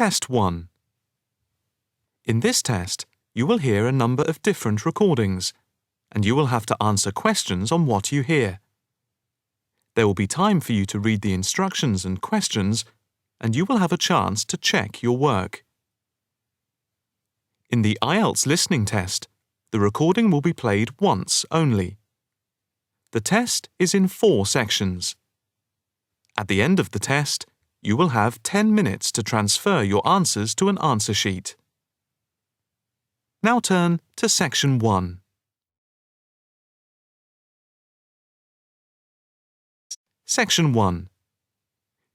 Test 1. In this test, you will hear a number of different recordings, and you will have to answer questions on what you hear. There will be time for you to read the instructions and questions, and you will have a chance to check your work. In the IELTS listening test, the recording will be played once only. The test is in 4 sections. At the end of the test, you will have 10 minutes to transfer your answers to an answer sheet. Now turn to Section 1. Section 1.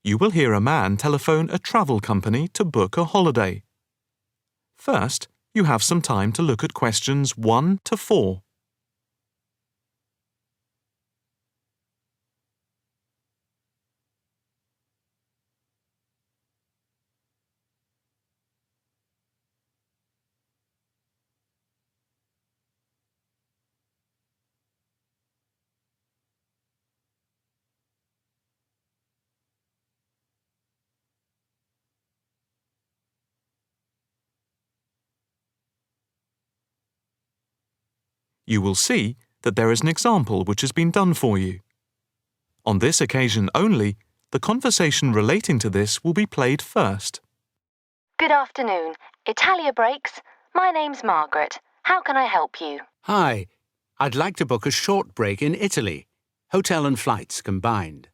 You will hear a man telephone a travel company to book a holiday. First, you have some time to look at questions 1 to 4. You will see that there is an example which has been done for you. On this occasion only, the conversation relating to this will be played first. Good afternoon. Italia Breaks. My name's Margaret. How can I help you? Hi. I'd like to book a short break in Italy. Hotel and flights combined.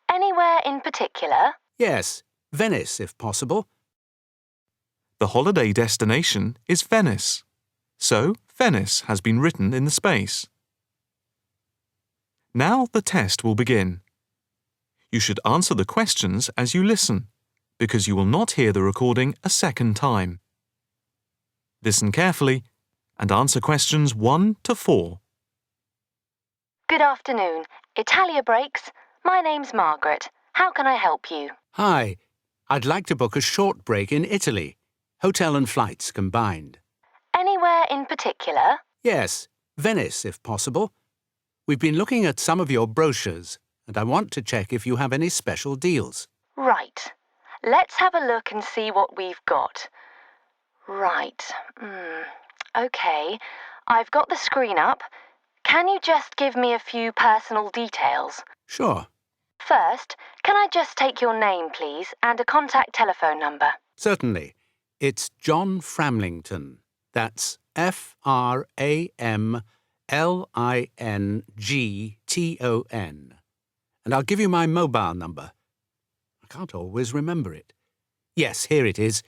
Anywhere in particular? Yes, Venice if possible. The holiday destination is Venice, so Venice has been written in the space. Now the test will begin. You should answer the questions as you listen, because you will not hear the recording a second time. Listen carefully and answer questions 1 to 4. Good afternoon. Italia Breaks. My name's Margaret. How can I help you? Hi. I'd like to book a short break in Italy. Hotel and flights combined. Anywhere in particular? Yes, Venice if possible. We've been looking at some of your brochures, and I want to check if you have any special deals. Right. Let's have a look and see what we've got. Right. OK. I've got the screen up. Can you just give me a few personal details? Sure. First, can I just take your name, please, and a contact telephone number? Certainly. It's John Framlington. That's Framlington. And I'll give you my mobile number. I can't always remember it. Yes, here it is.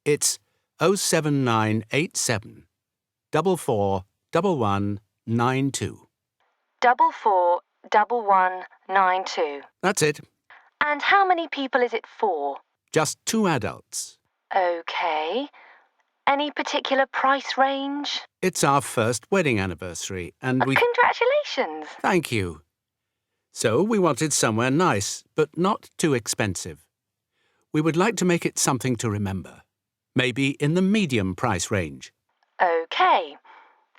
It's 07987 441192. 441192. That's it. And how many people is it for? Just 2 adults. OK. Any particular price range? It's our first wedding anniversary, and we... Congratulations! Thank you. So we wanted somewhere nice, but not too expensive. We would like to make it something to remember. Maybe in the medium price range. OK.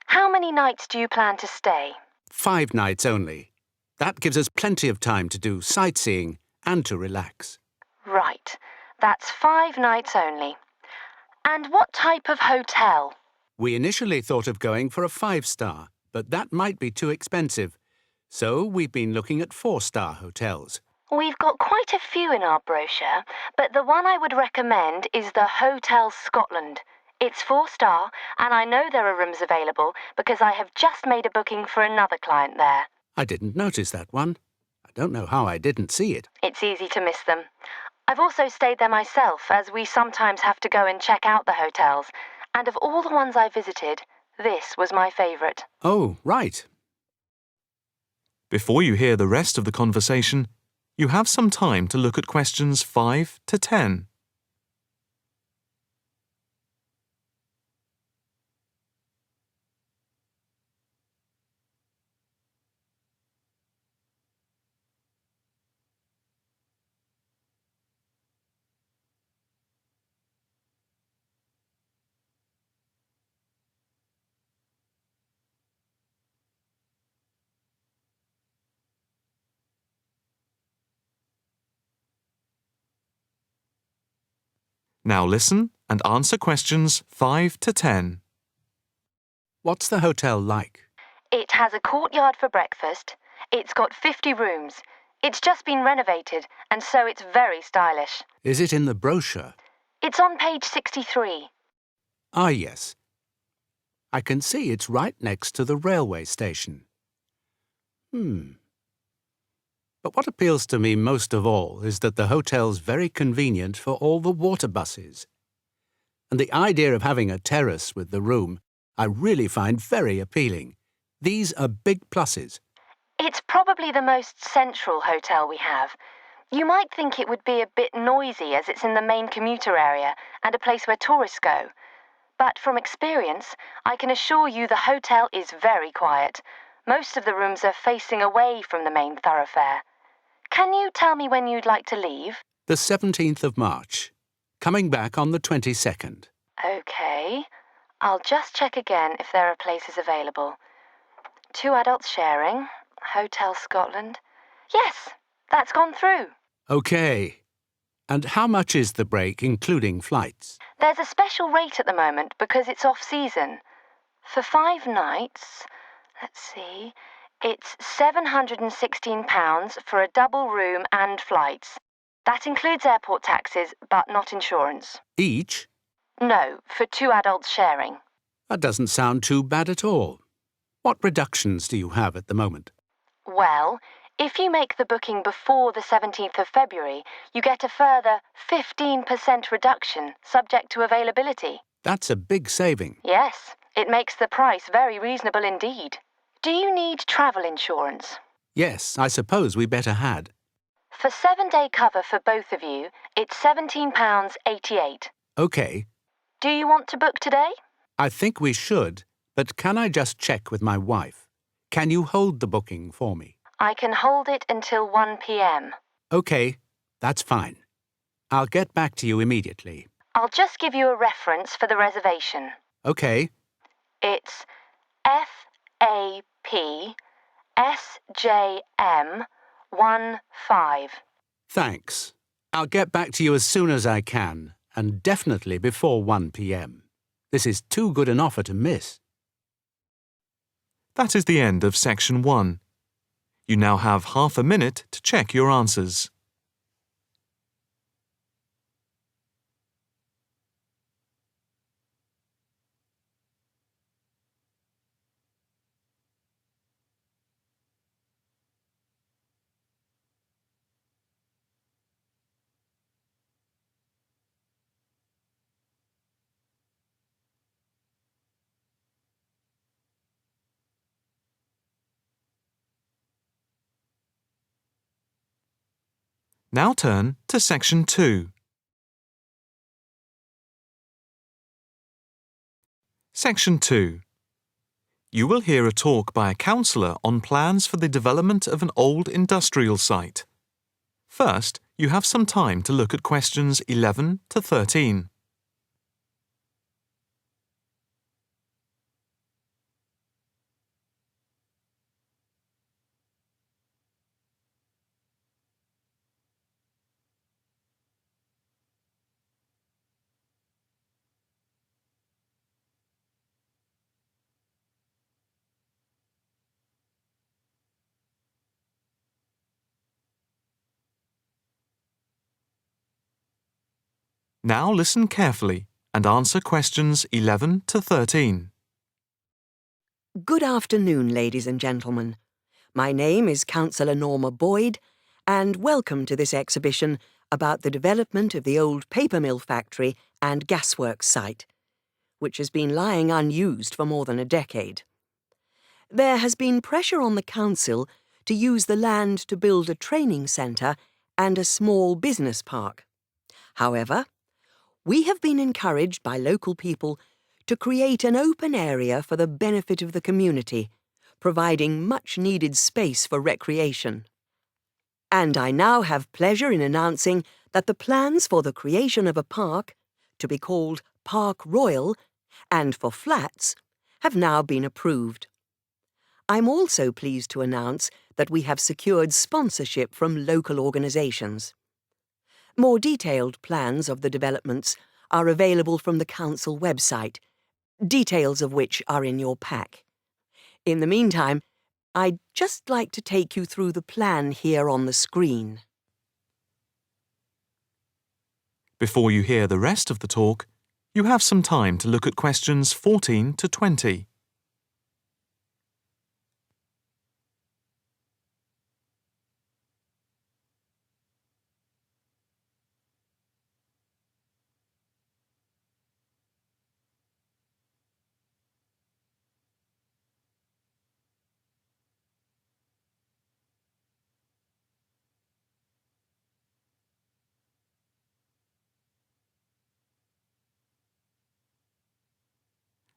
How many nights do you plan to stay? 5 nights only. That gives us plenty of time to do sightseeing and to relax. Right. That's 5 nights only. And what type of hotel? We initially thought of going for a 5-star, but that might be too expensive. So we've been looking at 4-star hotels. We've got quite a few in our brochure, but the one I would recommend is the Hotel Scotland. It's 4-star, and I know there are rooms available because I have just made a booking for another client there. I didn't notice that one. I don't know how I didn't see it. It's easy to miss them. I've also stayed there myself, as we sometimes have to go and check out the hotels. And of all the ones I visited, this was my favourite. Oh, right. Before you hear the rest of the conversation, you have some time to look at questions 5 to 10. Now listen and answer questions 5 to 10. What's the hotel like? It has a courtyard for breakfast. It's got 50 rooms. It's just been renovated, and so it's very stylish. Is it in the brochure? It's on page 63. Ah, yes. I can see it's right next to the railway station. But what appeals to me most of all is that the hotel's very convenient for all the water buses. And the idea of having a terrace with the room I really find very appealing. These are big pluses. It's probably the most central hotel we have. You might think it would be a bit noisy as it's in the main commuter area and a place where tourists go. But from experience, I can assure you the hotel is very quiet. Most of the rooms are facing away from the main thoroughfare. Can you tell me when you'd like to leave? The 17th of March. Coming back on the 22nd. OK. I'll just check again if there are places available. 2 adults sharing. Hotel Scotland. Yes, that's gone through. OK. And how much is the break, including flights? There's a special rate at the moment because it's off-season. For 5 nights, let's see, it's £716 for a double room and flights. That includes airport taxes, but not insurance. Each? No, for 2 adults sharing. That doesn't sound too bad at all. What reductions do you have at the moment? Well, if you make the booking before the 17th of February, you get a further 15% reduction, subject to availability. That's a big saving. Yes, it makes the price very reasonable indeed. Do you need travel insurance? Yes, I suppose we better had. For 7-day cover for both of you, it's £17.88. OK. Do you want to book today? I think we should, but can I just check with my wife? Can you hold the booking for me? I can hold it until 1 p.m. OK, that's fine. I'll get back to you immediately. I'll just give you a reference for the reservation. OK. It's FAPSJM15. Thanks. I'll get back to you as soon as I can, and definitely before 1 p.m. This is too good an offer to miss. That is the end of section 1. You now have half a minute to check your answers. Now turn to section 2. Section 2. You will hear a talk by a counsellor on plans for the development of an old industrial site. First, you have some time to look at questions 11 to 13. Now listen carefully and answer questions 11 to 13. Good afternoon, ladies and gentlemen. My name is Councillor Norma Boyd, and welcome to this exhibition about the development of the old paper mill factory and gasworks site, which has been lying unused for more than a decade. There has been pressure on the council to use the land to build a training centre and a small business park. However, we have been encouraged by local people to create an open area for the benefit of the community, providing much-needed space for recreation. And I now have pleasure in announcing that the plans for the creation of a park, to be called Park Royal, and for flats, have now been approved. I'm also pleased to announce that we have secured sponsorship from local organisations. More detailed plans of the developments are available from the Council website, details of which are in your pack. In the meantime, I'd just like to take you through the plan here on the screen. Before you hear the rest of the talk, you have some time to look at questions 14 to 20.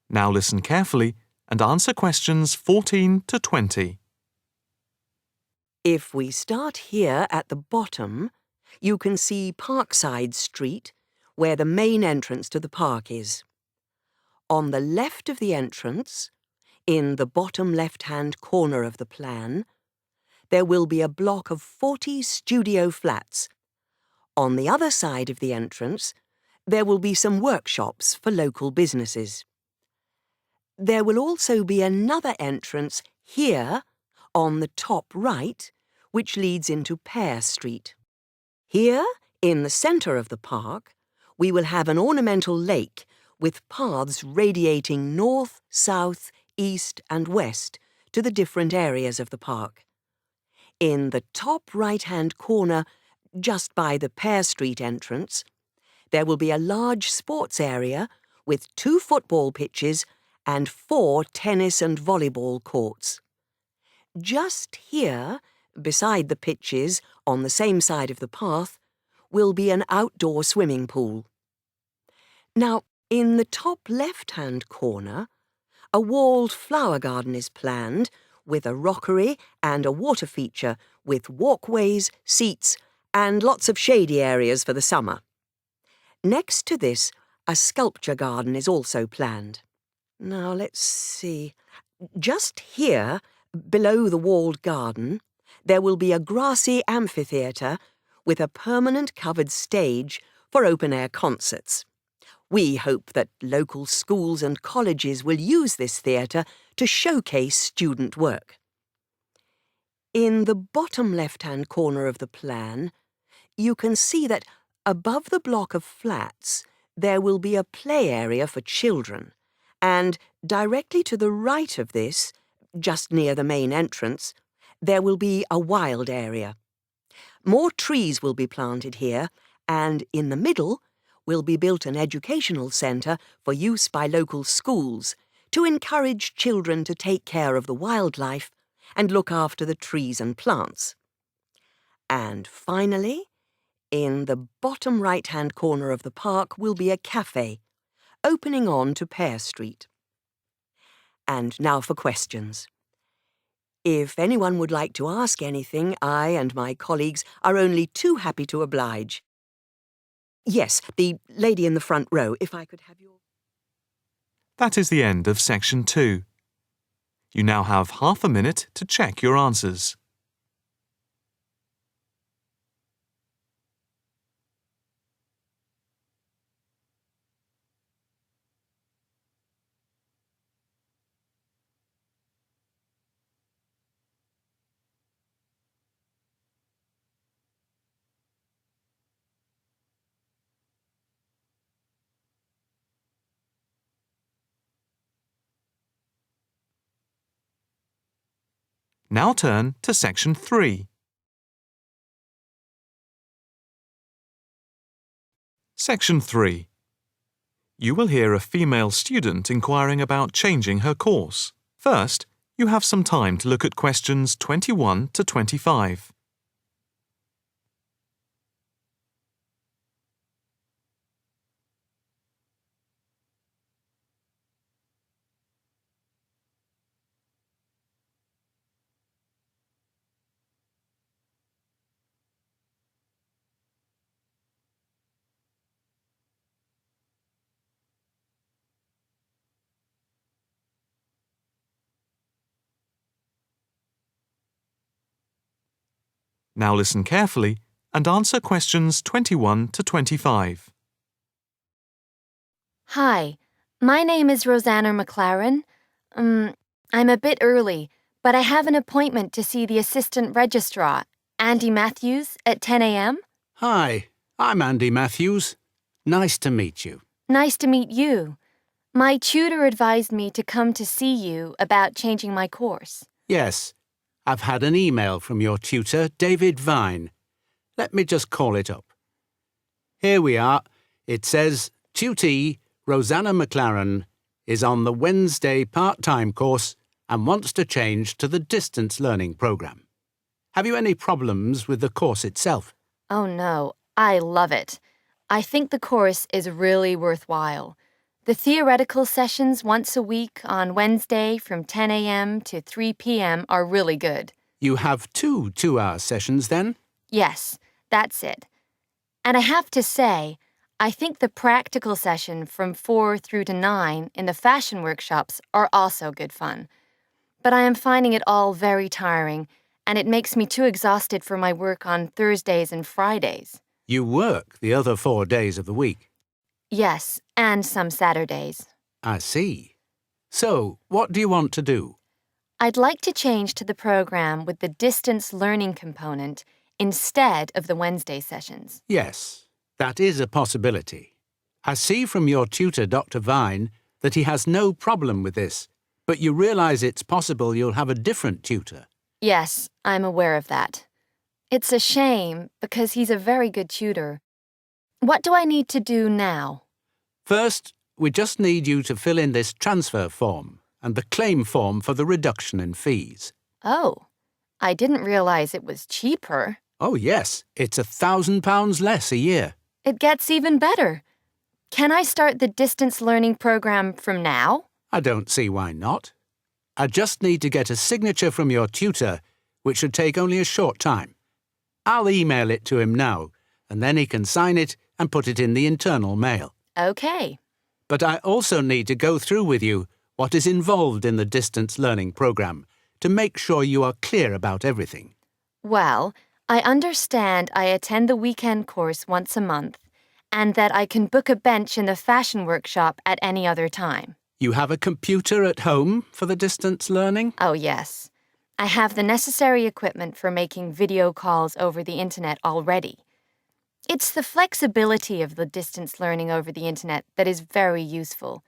Now listen carefully and answer questions 14 to 20. If we start here at the bottom, you can see Parkside Street, where the main entrance to the park is. On the left of the entrance, in the bottom left-hand corner of the plan, there will be a block of 40 studio flats. On the other side of the entrance, there will be some workshops for local businesses. There will also be another entrance here, on the top right, which leads into Pear Street. Here, in the centre of the park, we will have an ornamental lake with paths radiating north, south, east and west to the different areas of the park. In the top right-hand corner, just by the Pear Street entrance, there will be a large sports area with 2 football pitches and 4 tennis and volleyball courts. Just here, beside the pitches, on the same side of the path, will be an outdoor swimming pool. Now, in the top left-hand corner, a walled flower garden is planned with a rockery and a water feature with walkways, seats and lots of shady areas for the summer. Next to this, a sculpture garden is also planned. Now, let's see. Just here, below the walled garden, there will be a grassy amphitheatre with a permanent covered stage for open-air concerts. We hope that local schools and colleges will use this theatre to showcase student work. In the bottom left-hand corner of the plan, you can see that above the block of flats there will be a play area for children, and directly to the right of this, just near the main entrance, there will be a wild area. More trees will be planted here, and in the middle will be built an educational centre for use by local schools to encourage children to take care of the wildlife and look after the trees and plants. And finally, in the bottom right-hand corner of the park will be a cafe, opening on to Pear Street. And now for questions. If anyone would like to ask anything, I and my colleagues are only too happy to oblige. Yes, the lady in the front row, if I could have your... That is the end of section 2. You now have half a minute to check your answers. Now turn to section 3. Section 3. You will hear a female student inquiring about changing her course. First, you have some time to look at questions 21 to 25. Now listen carefully and answer questions 21 to 25. Hi, my name is Rosanna McLaren. I'm a bit early, but I have an appointment to see the assistant registrar, Andy Matthews, at 10 a.m. Hi, I'm Andy Matthews. Nice to meet you. Nice to meet you. My tutor advised me to come to see you about changing my course. Yes, I've had an email from your tutor, David Vine. Let me just call it up. Here we are. It says, Tutee Rosanna McLaren is on the Wednesday part-time course and wants to change to the distance learning program. Have you any problems with the course itself? Oh no, I love it. I think the course is really worthwhile. The theoretical sessions once a week on Wednesday from 10 a.m. to 3 p.m. are really good. You have 2 2-hour sessions then? Yes, that's it. And I have to say, I think the practical session from 4 through to 9 in the fashion workshops are also good fun. But I am finding it all very tiring, and it makes me too exhausted for my work on Thursdays and Fridays. You work the other 4 days of the week. Yes, and some Saturdays. I see. So, what do you want to do? I'd like to change to the program with the distance learning component instead of the Wednesday sessions. Yes, that is a possibility. I see from your tutor, Dr. Vine, that he has no problem with this, but you realise it's possible you'll have a different tutor. Yes, I'm aware of that. It's a shame because he's a very good tutor. What do I need to do now? First, we just need you to fill in this transfer form and the claim form for the reduction in fees. Oh, I didn't realize it was cheaper. Oh yes, it's £1,000 less a year. It gets even better. Can I start the distance learning program from now? I don't see why not. I just need to get a signature from your tutor, which should take only a short time. I'll email it to him now, and then he can sign it and put it in the internal mail. Okay. But I also need to go through with you what is involved in the distance learning program to make sure you are clear about everything. Well, I understand I attend the weekend course once a month, and that I can book a bench in the fashion workshop at any other time. You have a computer at home for the distance learning? Oh, yes. I have the necessary equipment for making video calls over the internet already. It's the flexibility of the distance learning over the internet that is very useful.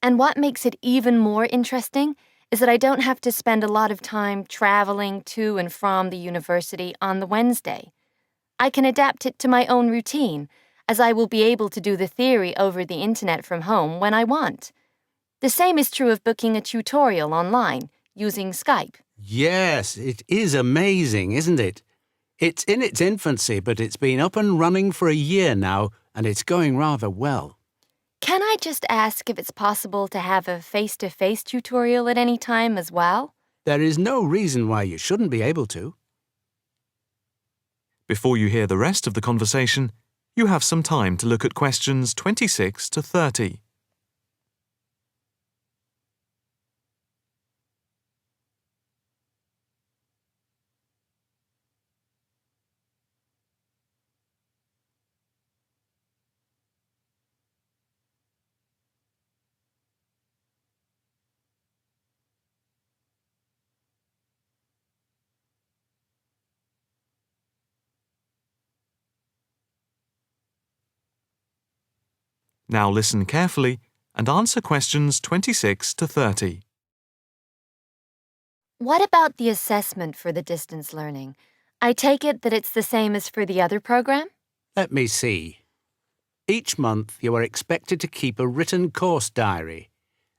And what makes it even more interesting is that I don't have to spend a lot of time traveling to and from the university on the Wednesday. I can adapt it to my own routine, as I will be able to do the theory over the internet from home when I want. The same is true of booking a tutorial online using Skype. Yes, it is amazing, isn't it? It's in its infancy, but it's been up and running for a year now, and it's going rather well. Can I just ask if it's possible to have a face-to-face tutorial at any time as well? There is no reason why you shouldn't be able to. Before you hear the rest of the conversation, you have some time to look at questions 26 to 30. Now listen carefully and answer questions 26 to 30. What about the assessment for the distance learning? I take it that it's the same as for the other program? Let me see. Each month you are expected to keep a written course diary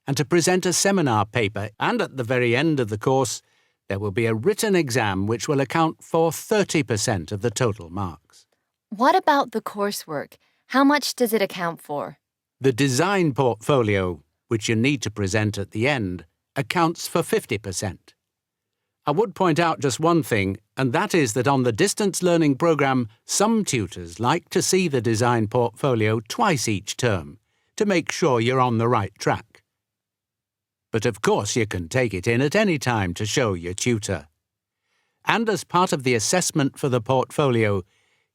and to present a seminar paper, and at the very end of the course there will be a written exam which will account for 30% of the total marks. What about the coursework? How much does it account for? The design portfolio, which you need to present at the end, accounts for 50%. I would point out just one thing, and that is that on the distance learning program, some tutors like to see the design portfolio twice each term to make sure you're on the right track. But of course you can take it in at any time to show your tutor. And as part of the assessment for the portfolio,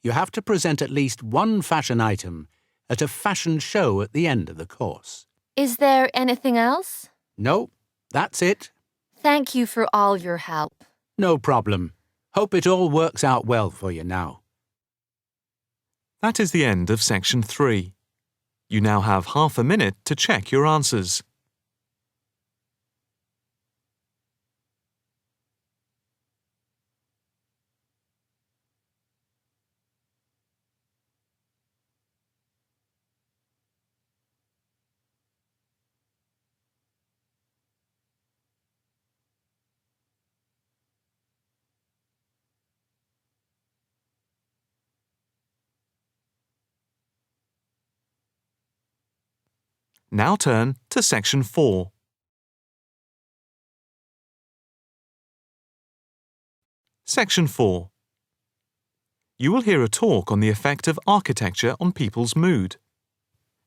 you have to present at least one fashion item at a fashion show at the end of the course. Is there anything else? No, that's it. Thank you for all your help. No problem. Hope it all works out well for you now. That is the end of section 3. You now have half a minute to check your answers. Now turn to section 4. Section 4. You will hear a talk on the effect of architecture on people's mood.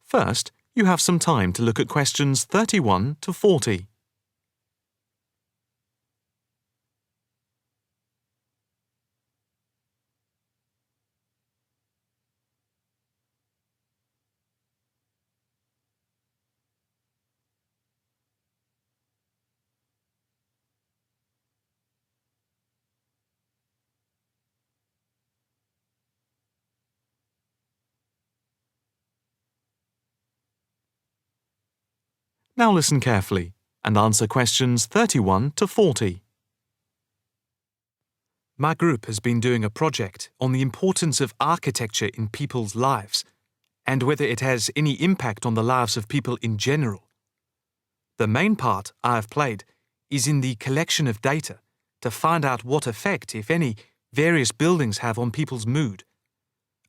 First, you have some time to look at questions 31 to 40. Now listen carefully and answer questions 31 to 40. My group has been doing a project on the importance of architecture in people's lives and whether it has any impact on the lives of people in general. The main part I have played is in the collection of data to find out what effect, if any, various buildings have on people's mood,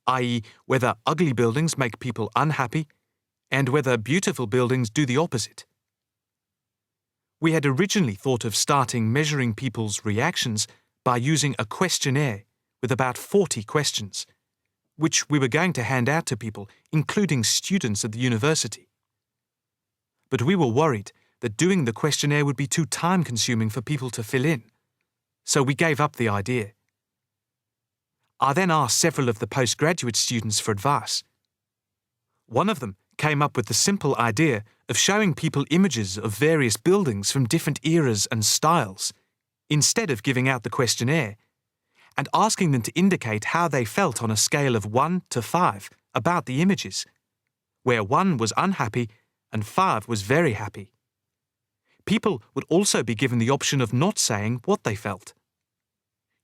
i.e., whether ugly buildings make people unhappy and whether beautiful buildings do the opposite. We had originally thought of starting measuring people's reactions by using a questionnaire with about 40 questions, which we were going to hand out to people, including students at the university. But we were worried that doing the questionnaire would be too time-consuming for people to fill in, so we gave up the idea. I then asked several of the postgraduate students for advice. One of them came up with the simple idea of showing people images of various buildings from different eras and styles, instead of giving out the questionnaire, and asking them to indicate how they felt on a scale of 1 to 5 about the images, where 1 was unhappy and 5 was very happy. People would also be given the option of not saying what they felt.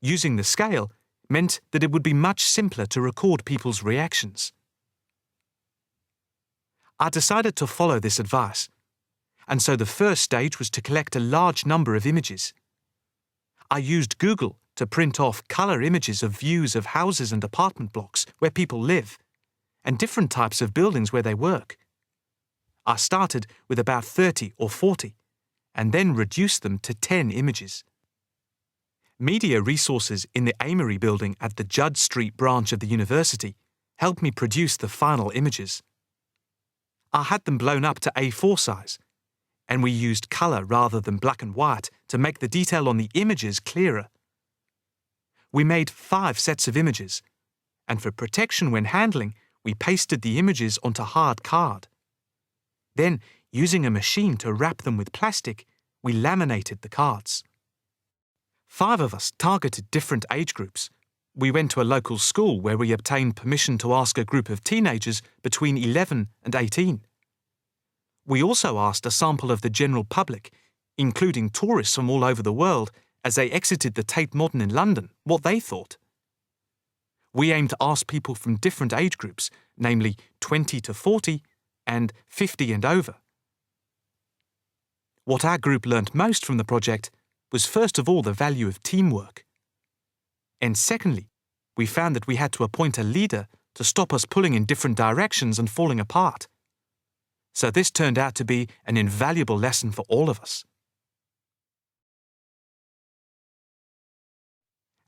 Using the scale meant that it would be much simpler to record people's reactions. I decided to follow this advice, and so the first stage was to collect a large number of images. I used Google to print off colour images of views of houses and apartment blocks where people live, and different types of buildings where they work. I started with about 30 or 40, and then reduced them to 10 images. Media resources in the Amory building at the Judd Street branch of the university helped me produce the final images. I had them blown up to A4 size, and we used colour rather than black and white to make the detail on the images clearer. We made 5 sets of images, and for protection when handling, we pasted the images onto hard card. Then, using a machine to wrap them with plastic, we laminated the cards. 5 of us targeted different age groups. We went to a local school where we obtained permission to ask a group of teenagers between 11 and 18. We also asked a sample of the general public, including tourists from all over the world, as they exited the Tate Modern in London, what they thought. We aimed to ask people from different age groups, namely 20 to 40 and 50 and over. What our group learnt most from the project was first of all the value of teamwork. And secondly, we found that we had to appoint a leader to stop us pulling in different directions and falling apart. So this turned out to be an invaluable lesson for all of us.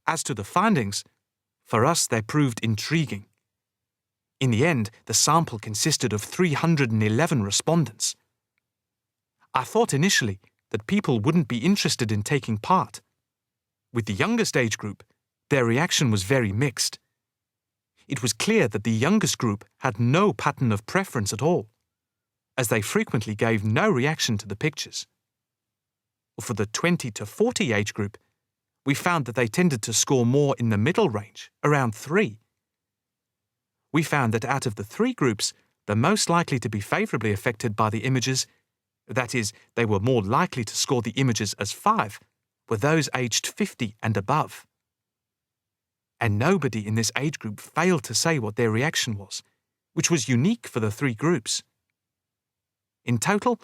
As to the findings, for us they proved intriguing. In the end, the sample consisted of 311 respondents. I thought initially that people wouldn't be interested in taking part. With the youngest age group, their reaction was very mixed. it was clear that the youngest group had no pattern of preference at all, as they frequently gave no reaction to the pictures. For the 20 to 40 age group, we found that they tended to score more in the middle range, around 3. We found that out of the 3 groups, the most likely to be favourably affected by the images, that is, they were more likely to score the images as 5, were those aged 50 and above. And nobody in this age group failed to say what their reaction was, which was unique for the 3 groups. In total,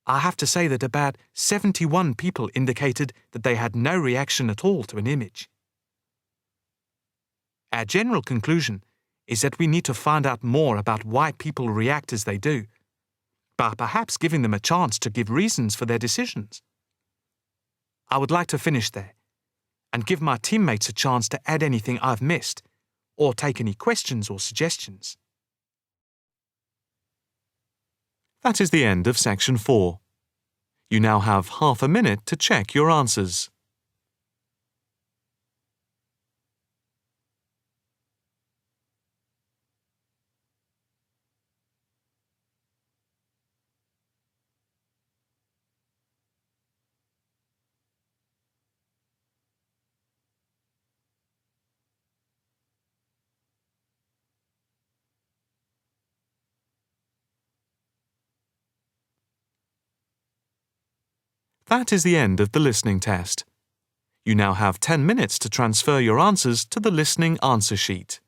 I have to say that about 71 people indicated that they had no reaction at all to an image. Our general conclusion is that we need to find out more about why people react as they do, by perhaps giving them a chance to give reasons for their decisions. I would like to finish there and give my teammates a chance to add anything I've missed or take any questions or suggestions. That is the end of section 4. You now have half a minute to check your answers. That is the end of the listening test. You now have 10 minutes to transfer your answers to the listening answer sheet.